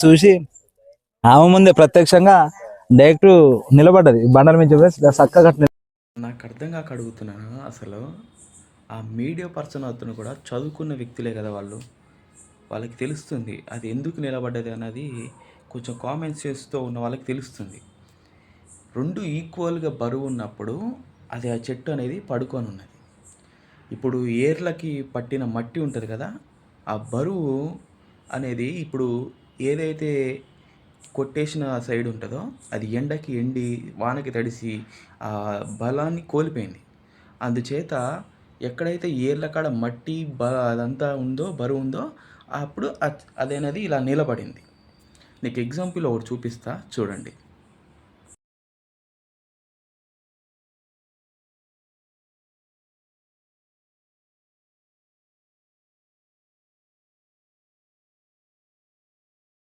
చూసి ఆమె ముందే ప్రత్యక్షంగా డైరెక్ట్ నిలబడ్డది బండల మీద చక్కగా. నాకు అర్థం కాక అడుగుతున్నాను అసలు. ఆ మీడియా పర్సన్ అతను కూడా చదువుకున్న వ్యక్తులే కదా వాళ్ళు. వాళ్ళకి తెలుస్తుంది అది ఎందుకు నిలబడ్డది అన్నది. కొంచెం కామెంట్స్ చేస్తూ ఉన్న వాళ్ళకి తెలుస్తుంది. రెండు ఈక్వల్గా బరువు ఉన్నప్పుడు అది ఆ చెట్టు అనేది పడుకొని ఉన్నది. ఇప్పుడు ఏర్లకి పట్టిన మట్టి ఉంటుంది కదా, ఆ బరువు అనేది ఇప్పుడు ఏదైతే కొట్టేసిన సైడ్ ఉంటుందో అది ఎండకి ఎండి వానకి తడిసి ఆ బలాన్ని కోల్పోయింది. అందుచేత ఎక్కడైతే ఏర్ల కాడ మట్టి అదంతా ఉందో బరువు ఉందో అప్పుడు అదేనది ఇలా నిలబడింది. నీకు ఎగ్జాంపుల్ ఒకటి చూపిస్తా చూడండి.